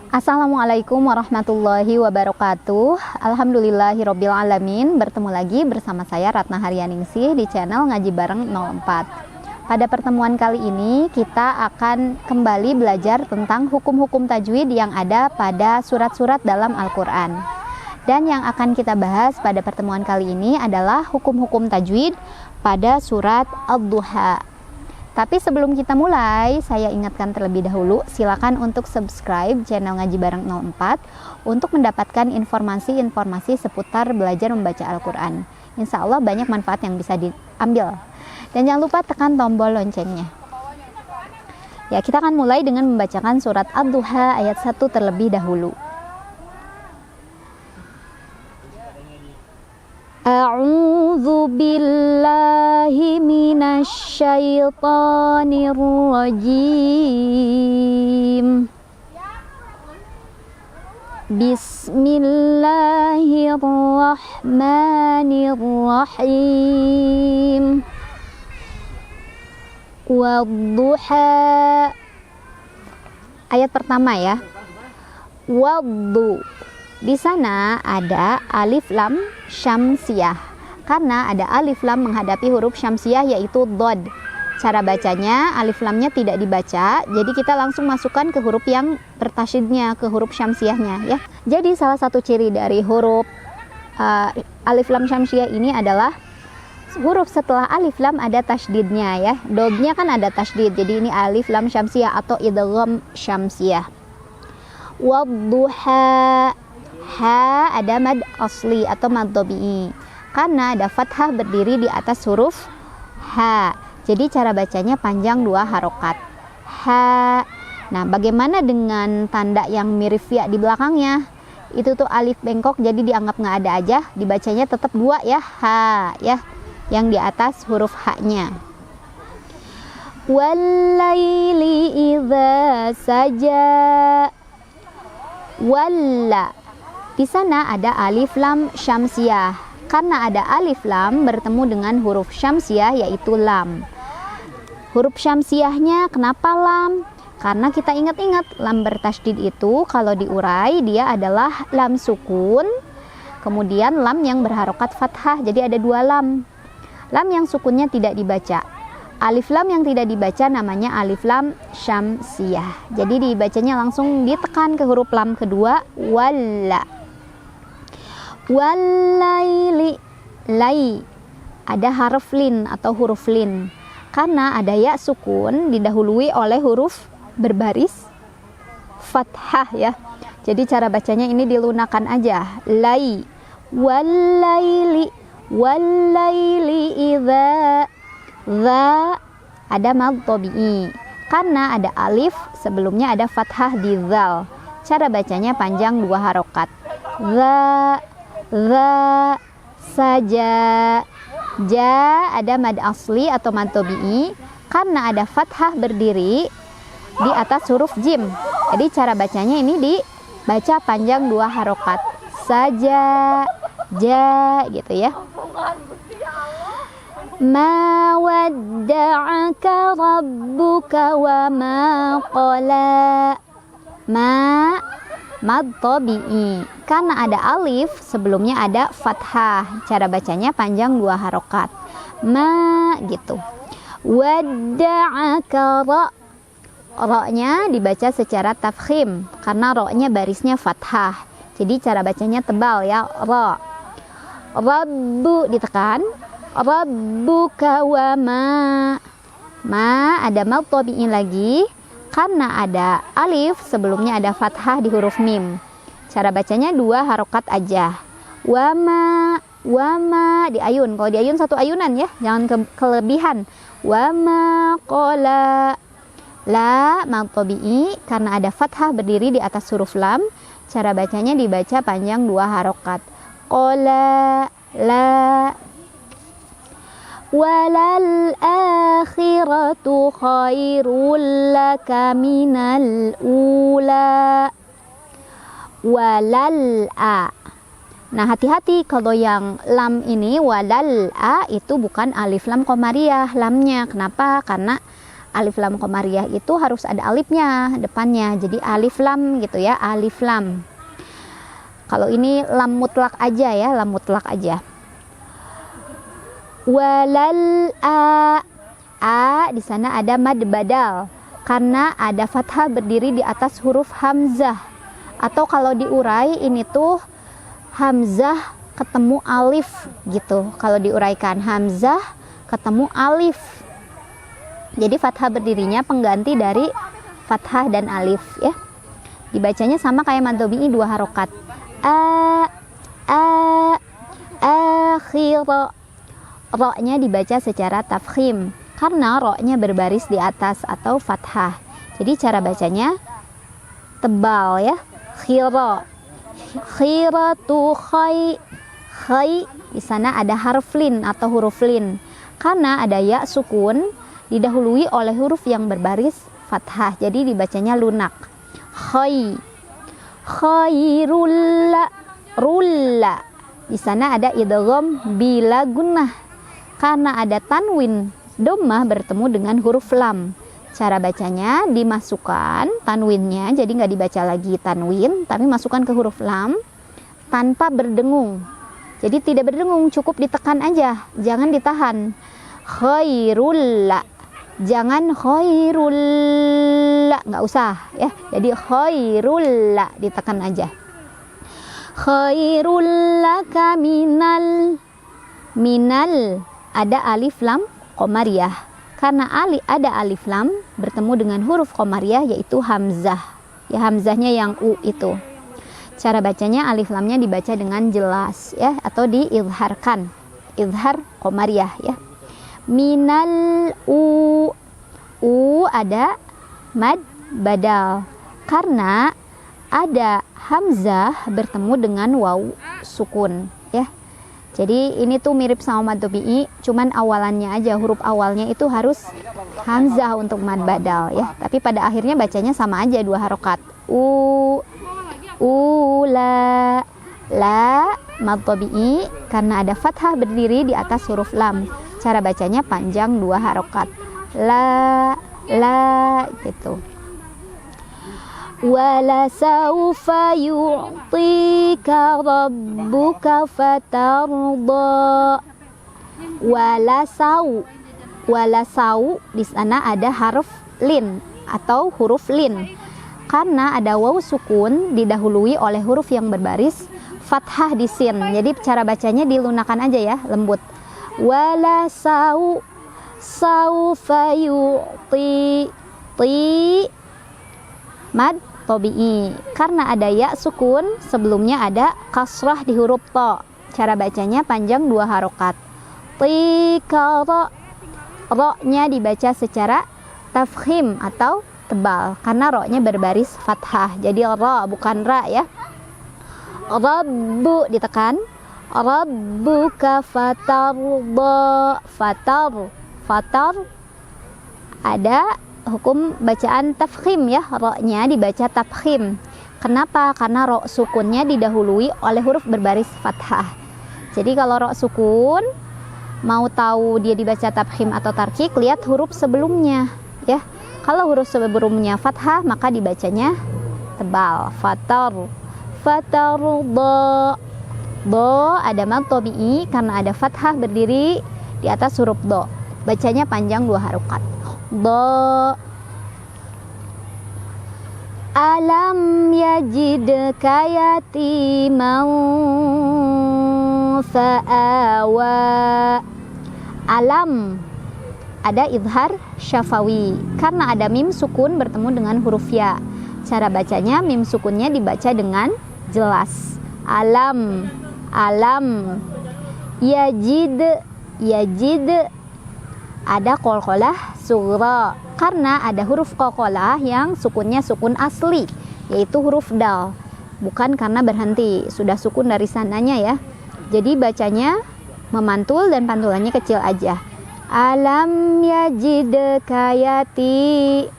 Assalamualaikum warahmatullahi wabarakatuh. Alhamdulillahirabbil alamin. Bertemu lagi bersama saya Ratna Haryaningsih di channel Ngaji Bareng 04. Pada pertemuan kali ini kita akan kembali belajar tentang hukum-hukum tajwid yang ada pada surat-surat dalam Al-Qur'an. Dan yang akan kita bahas pada pertemuan kali ini adalah hukum-hukum tajwid pada surat Ad-Duha. Tapi sebelum kita mulai, saya ingatkan terlebih dahulu, silakan untuk subscribe channel Ngaji Bareng 04 untuk mendapatkan informasi-informasi seputar belajar membaca Al-Quran. Insya Allah banyak manfaat yang bisa diambil. Dan jangan lupa tekan tombol loncengnya. Ya, kita akan mulai dengan membacakan surat Ad-Duha ayat 1 terlebih dahulu. A'udzu billahi minasy syaithanir rajim. Bismillahirrahmanirrahim. Wadduha. Ayat pertama ya. Waddu. Di sana ada alif lam syamsiyah. Karena ada alif lam menghadapi huruf syamsiyah yaitu dhad. Cara bacanya alif lamnya tidak dibaca, jadi kita langsung masukkan ke huruf yang bertasydidnya, ke huruf syamsiyahnya ya. Jadi salah satu ciri dari huruf alif lam syamsiyah ini adalah huruf setelah alif lam ada tasydidnya ya. Dodnya kan ada tasydid. Jadi ini alif lam syamsiyah atau idgham syamsiyah. Wadduha. Ha ada mad asli atau mad tabi'i. Karena ada fathah berdiri di atas huruf ha. Jadi cara bacanya panjang 2 harokat. Ha. Nah, bagaimana dengan tanda yang mirip ya di belakangnya? Itu tuh alif bengkok, jadi dianggap nggak ada aja. Dibacanya tetap 2 ya, ha ya. Yang di atas huruf ha-nya. Wallaili idza saja. Walla. Di sana ada alif lam syamsiyah. Karena ada alif lam bertemu dengan huruf syamsiyah yaitu lam. Huruf syamsiyahnya kenapa lam? Karena kita ingat-ingat lam bertasydid itu kalau diurai dia adalah lam sukun, kemudian lam yang berharokat fathah. Jadi ada 2 lam. Lam yang sukunnya tidak dibaca. Alif lam yang tidak dibaca namanya alif lam syamsiyah. Jadi dibacanya langsung ditekan ke huruf lam kedua, walla. Wallaili, lai. Ada harf lin atau huruf lin. Karena ada ya sukun didahului oleh huruf berbaris fathah ya. Jadi cara bacanya ini dilunakkan aja. Lai. Wallaili. Wallaili idza. Za ada mad tabi'i. Karena ada alif, sebelumnya ada fathah di zal. Cara bacanya panjang 2 harokat. Za saja. Ja ada mad asli atau mad tabi'i. Karena ada fathah berdiri di atas huruf jim. Jadi cara bacanya ini dibaca panjang 2 harokat. Saja, ja gitu ya. Ma wadda'aka rabbuka wa ma qala. Ma mad tabi'i. Karena ada alif, sebelumnya ada fathah. Cara bacanya panjang 2 harokat. Ma gitu. Wadda'aka ra. Ra-nya dibaca secara tafkhim karena ra-nya barisnya fathah. Jadi cara bacanya tebal ya, ra. Rabbu ditekan. Rabbuka wa ma. Ma ada mad tabi'i lagi. Karena ada alif, sebelumnya ada fathah di huruf mim. Cara bacanya 2 harokat aja. Wama, wama diayun. Kalau diayun 1 ayunan ya, jangan kelebihan. Wama qala. La mad tabi'i karena ada fathah berdiri di atas huruf lam. Cara bacanya dibaca panjang 2 harokat. Qala, la. Walal akhiratu khairul laka minal ula. Walal a. Nah, hati-hati kalau yang lam ini walal a itu bukan alif lam qamariyah lamnya. Kenapa? Karena Alif lam qamariyah itu harus ada alifnya depannya, jadi alif lam gitu ya, alif lam. Kalau ini lam mutlak aja ya, lam mutlak aja. Walal a di sana ada mad badal karena ada fathah berdiri di atas huruf hamzah. Atau kalau diurai ini tuh hamzah ketemu alif gitu. Kalau diuraikan hamzah ketemu alif. Jadi fathah berdirinya pengganti dari fathah dan alif ya. Dibacanya sama kayak mad tabi'i 2 harokat. Akhir. Ro-nya dibaca secara tafkhim karena ro-nya berbaris di atas atau fathah. Jadi cara bacanya tebal ya. Khira. Khiratu khai. Khai di sana ada harf lin atau huruf lin. Karena ada ya sukun didahului oleh huruf yang berbaris fathah. Jadi dibacanya lunak. Khai. Khairulla. Rulla. Di sana ada idgham bila gunnah. Karena ada tanwin dhammah bertemu dengan huruf lam. Cara bacanya dimasukkan tanwinnya, jadi nggak dibaca lagi tanwin, tapi masukkan ke huruf lam tanpa berdengung. Jadi tidak berdengung, cukup ditekan aja, jangan ditahan. Khairulla, jangan khairulla, nggak usah ya. Jadi khairulla ditekan aja. Khairullaka minal ada alif lam qamariyah. Karena ada alif lam bertemu dengan huruf qamariyah yaitu hamzah. Ya, hamzahnya yang u itu. Cara bacanya alif lamnya dibaca dengan jelas ya atau diizharkan. Izhar qamariyah ya. Minal u ada mad badal. Karena ada hamzah bertemu dengan waw sukun ya. Jadi ini tuh mirip sama mad tabi'i, cuman awalannya aja, huruf awalnya itu harus hamzah untuk mad badal ya. Tapi pada akhirnya bacanya sama aja 2 harokat. La mad tabi'i karena ada fathah berdiri di atas huruf lam. Cara bacanya panjang 2 harokat. La gitu. Wala sawfa yu'tika rabbuka fatarda. Wala sau di sana ada harf lin atau huruf lin. Karena ada waw sukun didahului oleh huruf yang berbaris fathah di sin. Jadi cara bacanya dilunakan aja ya, lembut. Wala saufa yu'ti mad tabi'i. Karena ada ya sukun, sebelumnya ada kasrah di huruf to. Cara bacanya panjang 2 harokat. Tikara. Ro-nya dibaca secara tafkhim atau tebal karena ro-nya berbaris fathah. Jadi ro bukan ra ya. Rabbu ditekan. Rabbuka fatarda. Fatar ada hukum bacaan tafkhim ya, ro-nya dibaca tafkhim. Kenapa? Karena ro sukunnya didahului oleh huruf berbaris fathah. Jadi kalau ro sukun mau tahu dia dibaca tafkhim atau tarkik, lihat huruf sebelumnya ya. Kalau huruf sebelumnya fathah maka dibacanya tebal. Fatarda. Do ada mad tabi'i karena ada fathah berdiri di atas huruf do. Bacanya panjang 2 harokat. Do. Alam yajidka yatiman fa'awa. Alam ada izhar syafawi karena ada mim sukun bertemu dengan huruf ya. Cara bacanya mim sukunnya dibaca dengan jelas. Alam yajid ada qalqalah sughra karena ada huruf qalqalah yang sukunnya sukun asli yaitu huruf dal, bukan karena berhenti, sudah sukun dari sananya ya. Jadi bacanya memantul dan pantulannya kecil aja. Alam yajidka yati.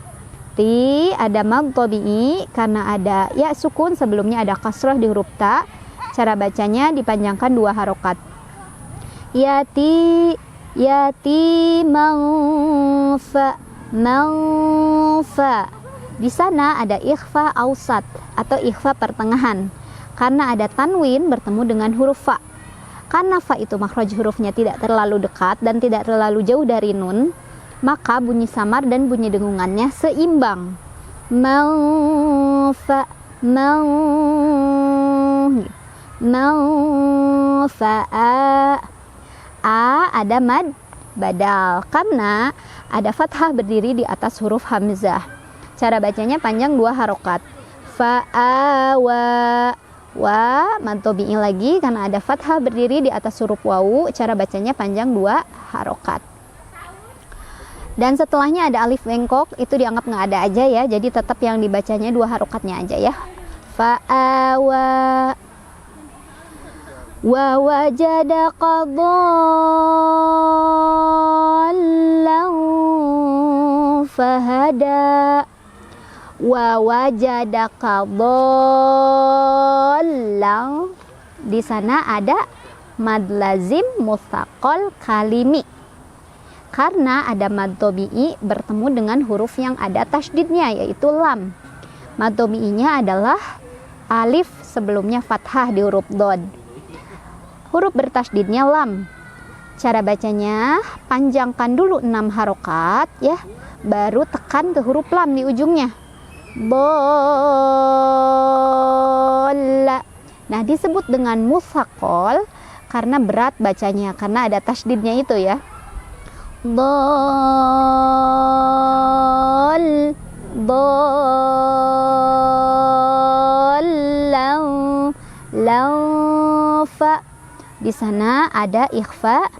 Ada mad tabi'i karena ada ya sukun, sebelumnya ada kasrah di huruf ta. Cara bacanya dipanjangkan 2 harokat. Yati Maufa. Di sana ada ikhfa ausat atau ikhfa pertengahan. Karena ada tanwin bertemu dengan huruf fa. Karena fa itu makhraj hurufnya tidak terlalu dekat dan tidak terlalu jauh dari nun, maka bunyi samar dan bunyi dengungannya seimbang. Maufa, maufa'a. A ada mad badal karena ada fathah berdiri di atas huruf hamzah. Cara bacanya panjang 2 harokat. Fa'awa. Wa mad tabi'i lagi karena ada fathah berdiri di atas huruf wawu. Cara bacanya panjang 2 harokat. Dan setelahnya ada alif bengkok, itu dianggap nggak ada aja ya. Jadi tetap yang dibacanya 2 harokatnya aja ya. Fa'awa. Wa wajadaka dhallan fahada. Wa wajadaka dhallan. Di sana ada mad lazim mustaqol kalimi. Karena ada mad tabi'i bertemu dengan huruf yang ada tasydidnya yaitu lam. Mad tabi'inya adalah alif sebelumnya fathah di huruf dhad. Huruf bertasydidnya lam. Cara bacanya panjangkan dulu 6 harokat ya, baru tekan ke huruf lam di ujungnya. Bola. Nah, disebut dengan mutsaqal karena berat bacanya, karena ada tasydidnya itu ya. Dol, laufa. Di sana ada ikhfa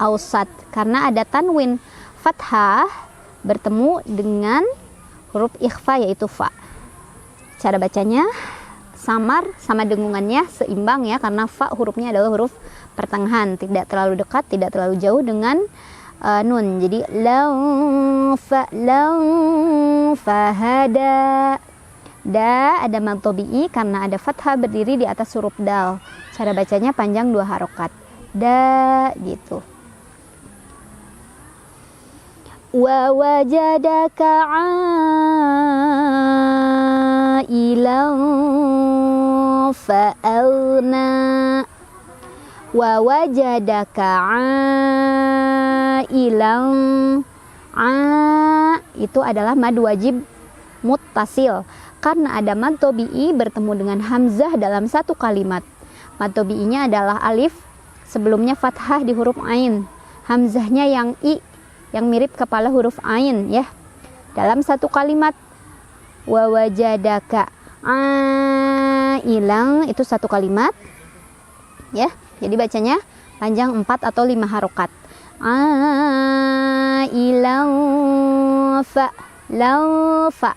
ausat karena ada tanwin fathah bertemu dengan huruf ikhfa yaitu fa. Cara bacanya samar sama dengungannya seimbang ya, karena fa hurufnya adalah huruf pertengahan, tidak terlalu dekat, tidak terlalu jauh dengan nun. Jadi fahada. Da ada mad tabi'i karena ada fathah berdiri di atas huruf dal. Cara bacanya panjang 2 harokat. Da gitu. Wa wajadaka ailan fa'aghna. Wa wajadaka ailan. Itu adalah mad wajib muttasil karena ada mad tabi'i bertemu dengan hamzah dalam satu kalimat. Mad tabi'inya adalah alif sebelumnya fathah di huruf ain, hamzahnya yang i yang mirip kepala huruf ain ya. Dalam satu kalimat wa wajadaka ailan itu satu kalimat ya. Jadi bacanya panjang 4 atau 5 harokat. Ailan fa laufa.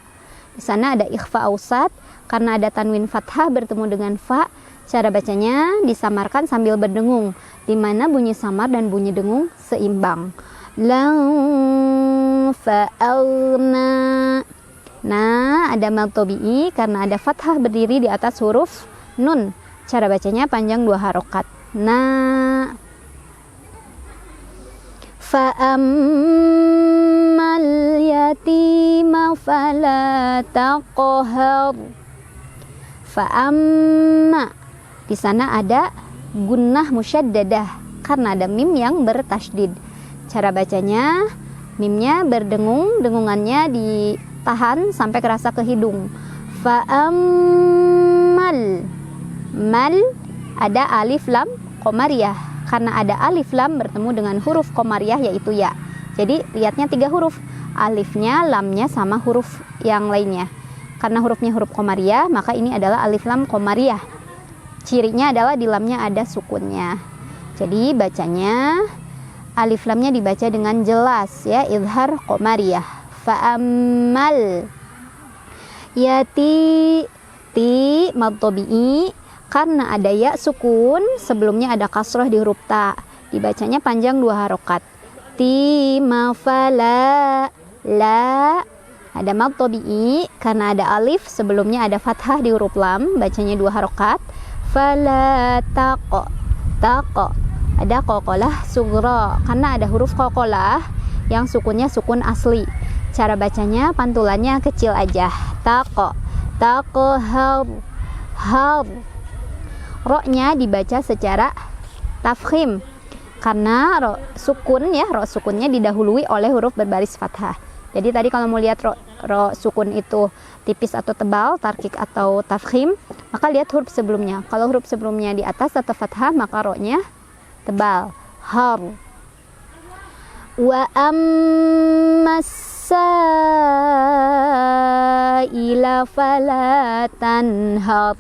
Di sana ada ikhfa ausat karena ada tanwin fathah bertemu dengan fa. Cara bacanya disamarkan sambil berdengung, di mana bunyi samar dan bunyi dengung seimbang. Fa'alna. Nah, ada mad tabi'i karena ada fathah berdiri di atas huruf nun. Cara bacanya panjang 2 harokat. Nah, fa'ammal yatima fala taqhar. Fa'amma. Di sana ada gunnah musyaddadah karena ada mim yang bertasydid. Cara bacanya mimnya berdengung, dengungannya ditahan sampai kerasa ke hidung. Fa'ammal. Mal ada alif lam qamariyah karena ada alif lam bertemu dengan huruf qamariyah yaitu ya. Jadi lihatnya 3 huruf, alifnya, lamnya sama huruf yang lainnya. Karena hurufnya huruf qamariyah, maka ini adalah alif lam qamariyah. Cirinya adalah di lamnya ada sukunnya. Jadi bacanya alif lamnya dibaca dengan jelas ya, izhar qamariyah. Fa'ammal yati ti mad tabi'i karena ada ya sukun sebelumnya ada kasroh di huruf ta. Dibacanya panjang 2 harokat. Ti mafala la. Ada mad tabi'i karena ada alif sebelumnya ada fathah di huruf lam, bacanya 2 harokat. Fala taqo. Taqo. Ada qalqalah sughra karena ada huruf qalqalah yang sukunnya sukun asli. Cara bacanya pantulannya kecil aja. Taqo, har. Ro-nya dibaca secara tafkhim karena ro sukunnya didahului oleh huruf berbaris fathah. Jadi tadi kalau mau lihat ro sukun itu tipis atau tebal, tarkik atau tafkhim, maka lihat huruf sebelumnya. Kalau huruf sebelumnya di atas atau fathah, maka ro-nya tebal. Har. Wa ammas-sa'ila fala tanhar.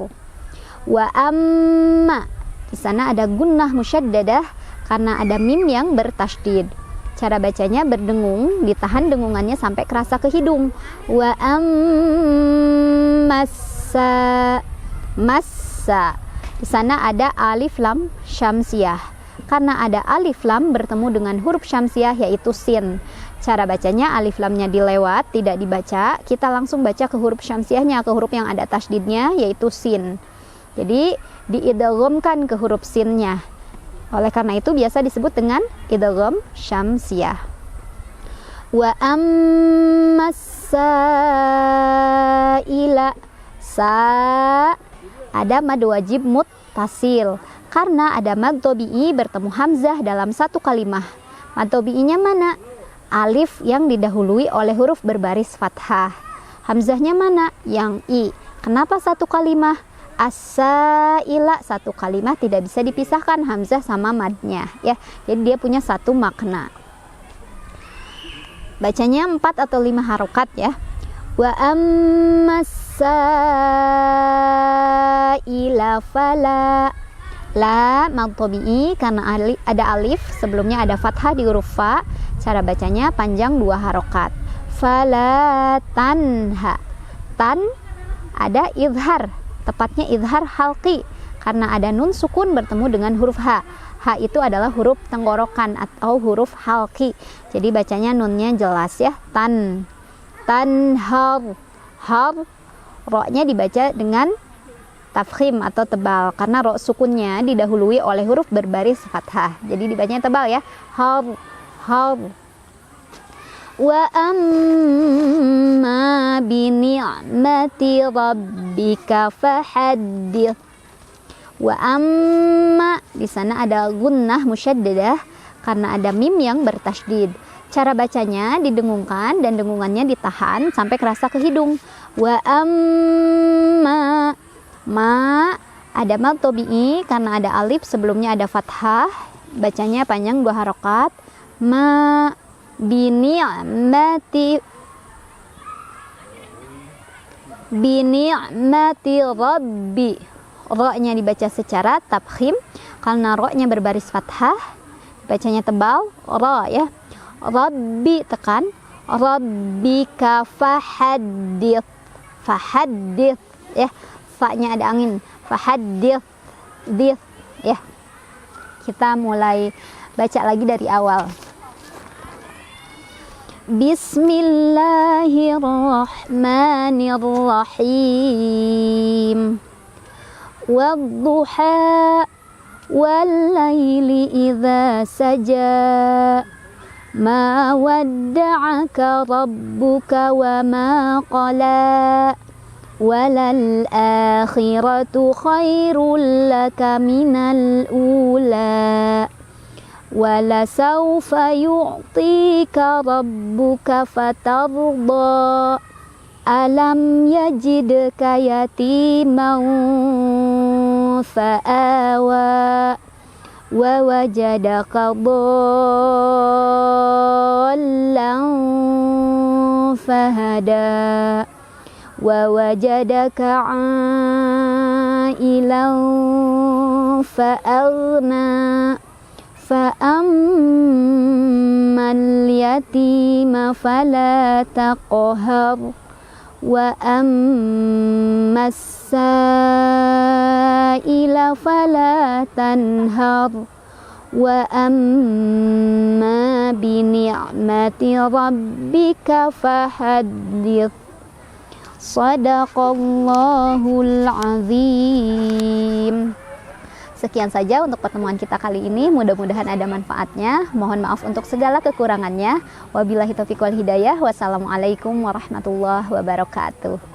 Wa amma, di sana ada gunnah musyaddadah karena ada mim yang bertasydid. Cara bacanya berdengung, ditahan dengungannya sampai kerasa ke hidung. Wa ammassa, massa. Di sana ada alif lam syamsiyah. Karena ada alif lam bertemu dengan huruf syamsiyah yaitu sin. Cara bacanya alif lamnya dilewat, tidak dibaca. Kita langsung baca ke huruf syamsiyahnya, ke huruf yang ada tasydidnya yaitu sin. Jadi diidghamkan ke huruf sinnya. Oleh karena itu biasa disebut dengan idgham syamsiyah. Wa ammas-sa'ila, sa ada mad wajib muttasil karena ada mad tabi'i bertemu hamzah dalam satu kalimah. Mad tabi'inya mana? Alif yang didahului oleh huruf berbaris fathah. Hamzahnya mana? Yang i. Kenapa satu kalimah? As-sa'ila, satu kalimat tidak bisa dipisahkan hamzah sama madnya ya. Jadi dia punya satu makna. Bacanya 4 atau 5 harokat ya. Wa ammas-sa'ila fala, la mad tabi'i karena ada alif, sebelumnya ada fathah di huruf fa. Cara bacanya panjang 2 harokat. Fala tanha, tan ada izhar, tepatnya izhar halqi karena ada nun sukun bertemu dengan huruf ha. Ha itu adalah huruf tenggorokan atau huruf halqi. Jadi bacanya nunnya jelas ya. Tan, har. Ro-nya dibaca dengan tafkhim atau tebal karena ro sukunnya didahului oleh huruf berbaris fathah. Jadi dibacanya tebal ya. Har. Wa amma bi ni'mati rabbika fahaddits. Wa amma, di sana ada gunnah musyaddadah karena ada mim yang bertasydid. Cara bacanya didengungkan dan dengungannya ditahan sampai kerasa ke hidung. Wa amma, ma ada mad tabi'i karena ada alif, sebelumnya ada fathah. Bacanya panjang 2 harokat. Ma bini'mati rabbi. Ro-nya dibaca secara tafkhim karena ro-nya berbaris fathah, bacanya tebal, ro ya. Rabbi tekan, rabbika fahaddits ya. Fa-nya ada angin, fahaddits ya. Kita mulai baca lagi dari awal. Bismillahirrahmanirrahim. Wadduha wallaili idza saja. Ma wadda'aka rabbuka wa ma qala. Walal akhiratu khairul laka minal ula. وَلَسَوْفَ يُعْطِيكَ رَبُّكَ فَتَرْضَى أَلَمْ يَجِدْكَ يَتِيمًا فَآوَى وَوَجَدَكَ ضَالًّا فَهَدَى وَوَجَدَكَ عَائِلًا فَأَغْنَى فَأَمَّا الْيَتِيمَ فَلَا تَقْهَرْ وَأَمَّا السَّائِلَ فَلَا تَنْهَرْ وَأَمَّا بِنِعْمَةِ رَبِّكَ فَحَدِّثْ. Shadaqallahul azim. Sekian saja untuk pertemuan kita kali ini. Mudah-mudahan ada manfaatnya. Mohon maaf untuk segala kekurangannya. Wabillahi taufiq wal hidayah. Wassalamualaikum warahmatullahi wabarakatuh.